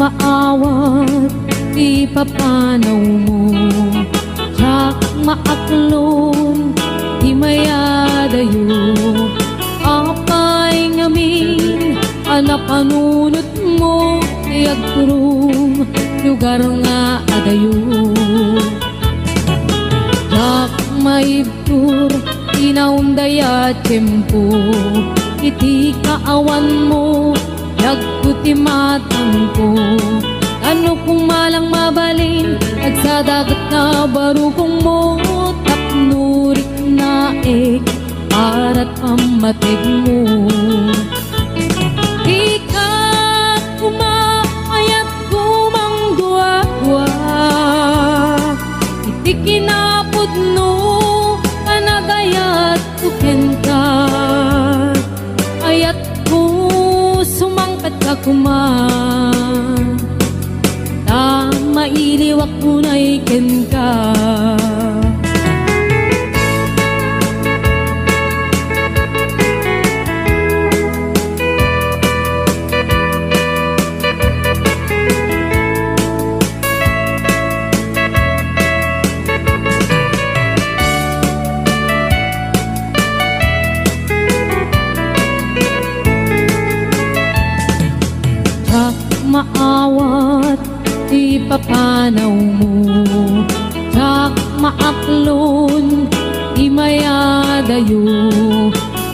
maawat di papanaw mo, jak maaklon di mayadayo, apay ngamin anapanunot mo iagturong lugar nga adayo. Jak maibtur inaundaya tiyempo, iti kaawan mo yagkuti matang ko. Ano kung malang mabalin nagsadagat na barukong mo, tapnurik na para't pamatig mo. Di ka kumaayat kumangdwa-dwa, iti kinapod no kanagayat tuken ka, ayat ko sumangkat ka kuman, na mailiwak ko na iken ka. Maawat di papanaw mo, jak maaklon di mayadayo,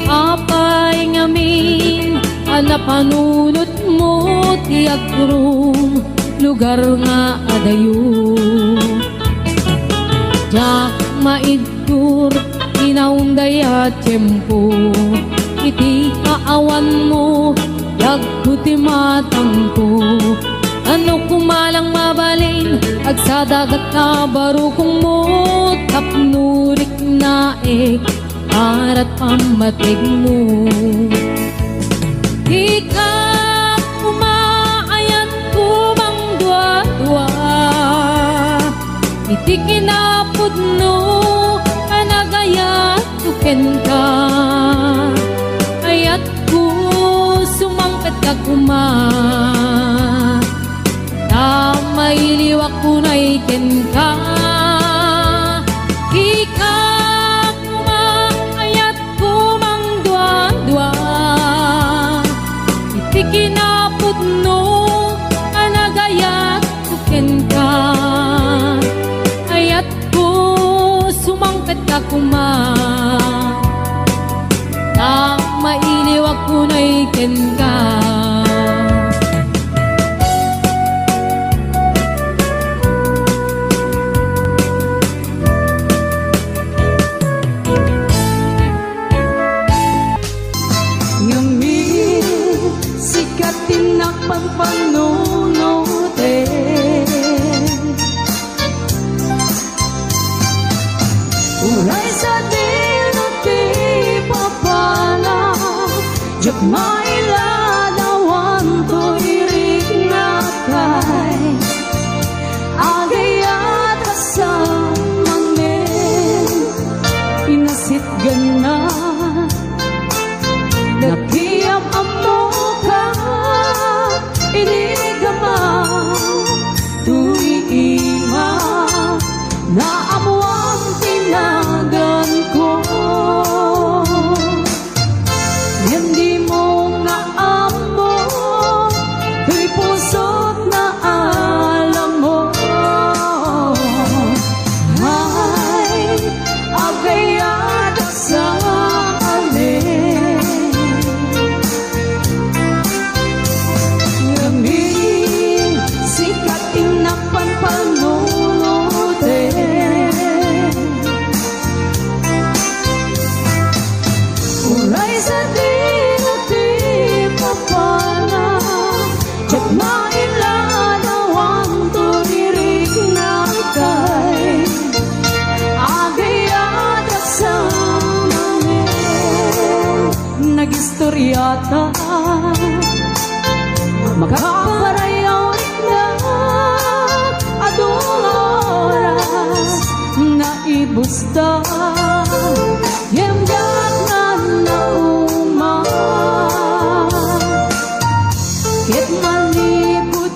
apay ngamin anapanunot mo ti agturong lugar nga adayo. Jak maidtur inaundaya tiyempo, iti kaawan mo yagkuti matang ko. Ano kumalang mabalin agsadagat na barukong mo, tapnurik na para't pamatig mo. Di ka kumaayat kumangdwa-dwa, iti kinapod no kanagayat tuken ka, ayat ko sumangkat ka kuman, na mailiwak ko na iken ka. Di ka kumaayat kumangdwa-dwa, iti kinapod no kanagayat tuken ka, ayat ko sumangkat ka kuman, na mailiwak ko na iken ka. Ngamin sikat tinakpagpanunutin, uray sa dinuti papala, jak mailadawan ko irik na kay agayat asaman men inasit ganan, nakiyam amo ka inigama tuiima na amuang tinagan ko. Hindi mo naamo tuy puso't na alam mo, ay agayat sa amin. Ngamin sikat tinakpagpanunutin, uray sa dinuti papala, jak mailadawan to irik na kay agayat sa mamin. Nagistoryata makaparayaw na adong oras na ibusta yemdak na nauma, ket malibot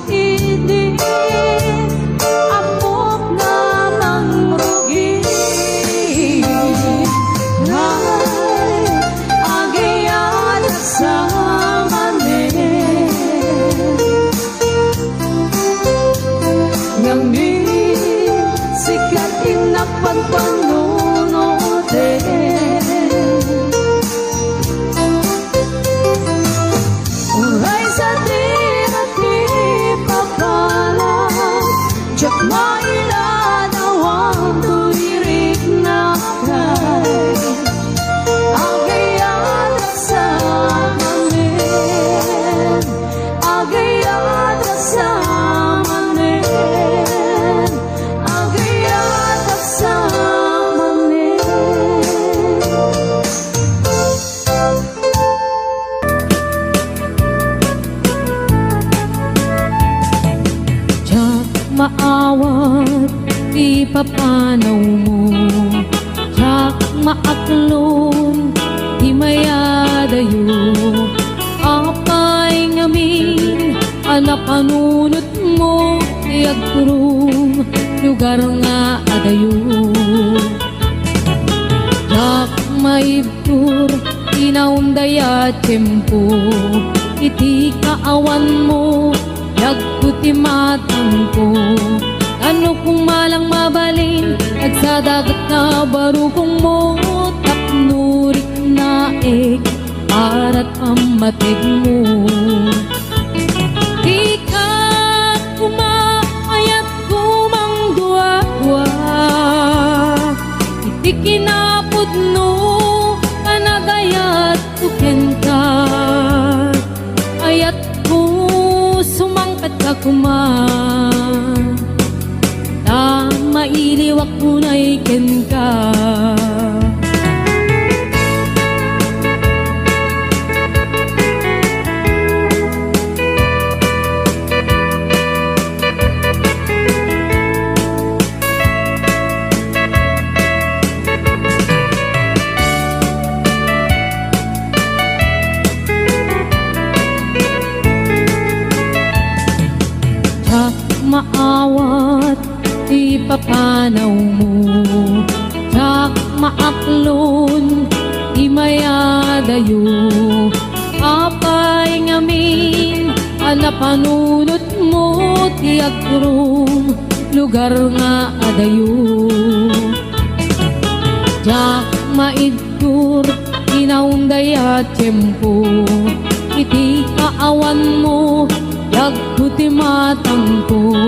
maawat di papanaw mo, jak maaklon di mayadayo, apay ngamin anapanunot mo di agturong lugar nga adayo. Jak maibtur inaundaya tiyempo, iti kaawan mo yagputi matang ko. Ano kung malang mabalin nagsadagat na barukong mo, tapnurik na arat pamatig mo. Di ka kumaayat kumang dua-dua, iti kinapudno kanagayat tuken ka. Ayat ko sumangkat ka kuman, na mailiwak ko na iken ka. Maawat di papanaw mo, jak maaklon di mayadayo, apay ngamin anapanunot mo ti agturong lugar nga adayo. Jak maidtur inaundaya tiyempo, iti kaawan mo yagputi matang ko.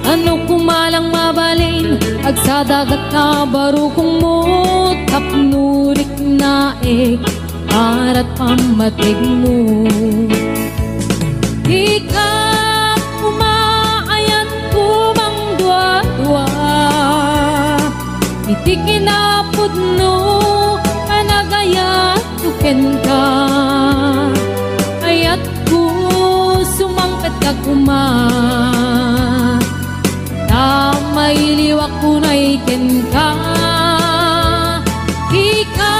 Ano kumalang mabalin agsadagat na barukong mo, tapnurik na arat pamatig mo. Di ka kumaayat kumang dua-dua, iti kinapudno kanagayat tuken ka. Ayat ko sumangkat ka kuman, na mailiwak ko na iken ka. Di ka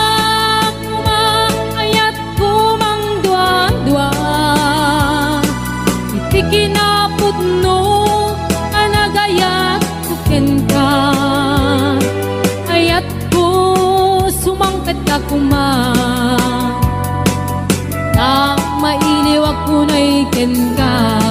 kumaayat kumang dua-dua, iti kinapudno kanagayat tuken ka. Ayat ko sumangkat ka kuman, na mailiwak ko na iken ka.